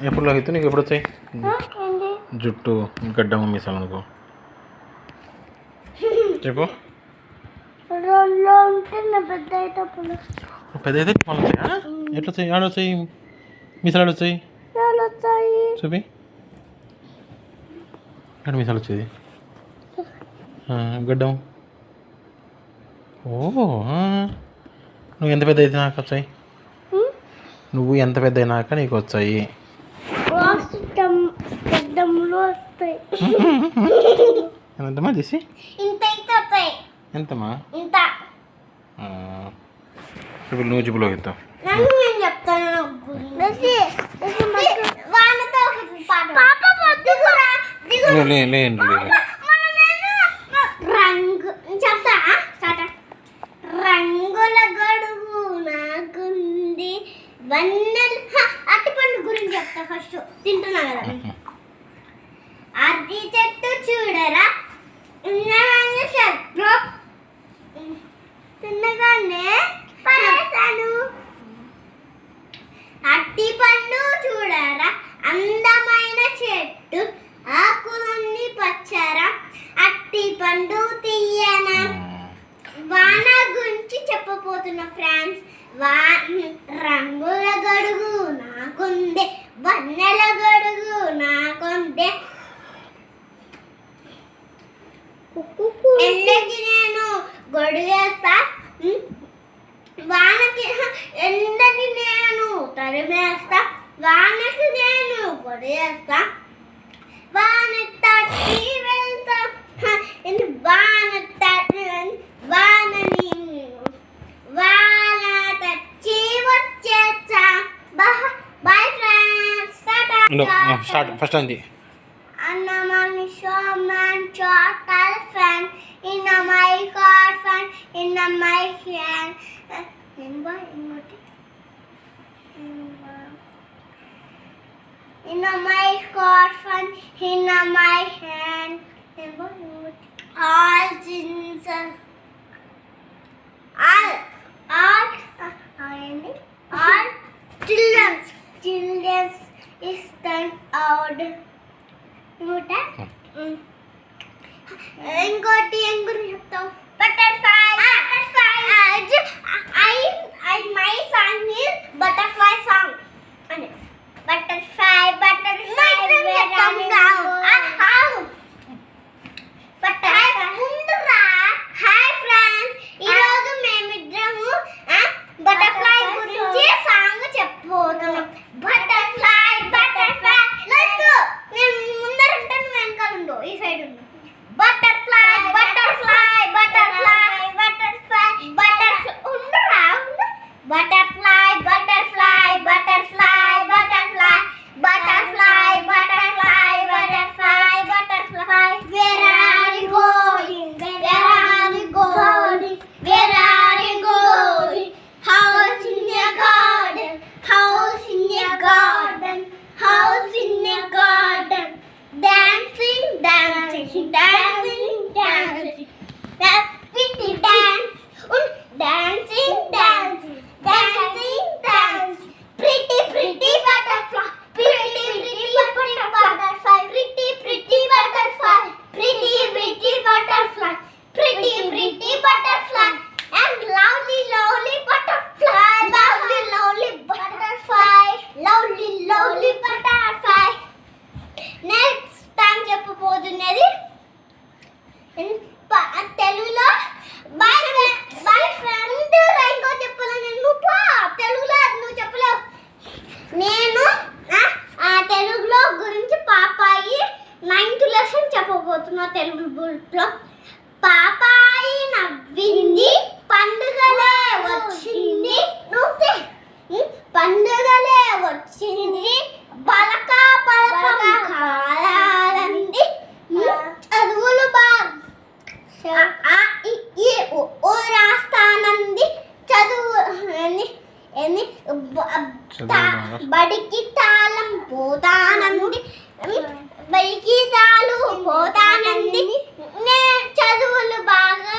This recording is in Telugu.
ఎప్పుడు లోహిత్ నీకు ఎప్పుడు వచ్చాయి జుట్టు గడ్డం మీసాలు అనుకో చెప్పు. పెద్ద అయితే మళ్ళీ వచ్చాయా? ఎట్లా వచ్చాయి? ఆడ వచ్చాయి మీసాలు ఆడ వచ్చాయి చూపి. ఆడ మీసాలు వచ్చేది గడ్డం. ఓ నువ్వు ఎంత పెద్ద అయితే నాకు వచ్చాయి? నువ్వు ఎంత పెద్ద అయినాక నీకు వచ్చాయి? ఎంతమ్మా చేసి ఎంతమ్మా? ఇప్పుడు నువ్వు చెప్పులో ఇద్దాం. రంగుల గడుగు నాకుంది వన్నెల అట్టిపండు గురించి చెప్తా. ఫస్ట్ తింటున్నా కదా. అరటి చెట్టు చూడరా చెట్లు తిన్నగానే పడేశాను. అట్టి పండు చూడరా అందమైన చెట్టు ఆకులన్నీ పచ్చరా అట్టి పండు తీయనా. వాన గురించి చెప్పబోతున్నా ఫ్రెండ్స్. రంగుల గడుగు నాకుందే వన్నెల గడుగు నాకుందే. ఎండకి నేను గొడుగేస్తా వానకి ఎండకి నేను తరిమేస్తా వానకి నేను గొడుగేస్తా వాన తట్టి వెళ్తా వాన తట్టి వానని వాన తచ్చి వచ్చేస్తా. Bye friends. స్టార్ట్ ఫస్ట్ అండి. Elephant in my coffin in my hand. In my coffin in my hand. All things all children is turned out. ఇంకోటి ఏం గురించి చెప్తావు? Butterfly. My song is butterfly song అని. బటర్ఫ్లై బటర్ఫ్లై ముందురా. హాయ్ ఫ్రెండ్స్, ఈరోజు మేమిద్దరము బటర్ఫ్లై గురించి సాంగ్ చెప్పబోతున్నాం. బటర్ఫ్లై బటర్ఫ్లై నేను ముందర ఉంటాను, వెనకాల ఉండు, ఈ సైడ్ ఉండు. Butterfly butterfly butterfly butterfly butterfly ఉండరా butterfly butterfly butterfly butterfly butterfly butterfly butterfly butterfly. Where are you going? Where are you going? Where are you going? House in your garden. House in your garden. House in your garden. Dancing, dancing, dancing, dancing. Pretty dance. Dancing, dancing, dancing, dancing. Pretty, pretty butterfly. Pretty, pretty butterfly. Pretty, pretty butterfly. Pretty, pretty butterfly. Pretty, pretty butterfly. And lovely, lovely butterfly. Lovely, lovely butterfly. Lovely, lovely butterfly. Next time చెప్పబోతున్నది తెలుగులో. Bye bye friend. ఇంకో చెప్పాలి నేను తెలుగులో నువ్వు చెప్పలేవు. నేను తెలుగులో గురించి పాపాయి 9th లెసన్ చెప్పబోతున్నా తెలుగు బుక్లో. పాపాయి నవ్వింది పండుగలే వచ్చింది పండుగలే వచ్చింది పలక పలకం కాలాలంది చదువులు ఓ రాస్తానంది చదువు బడికి తాళం పోతానంది బడికి తాళం పోతానంది చదువులు బాగా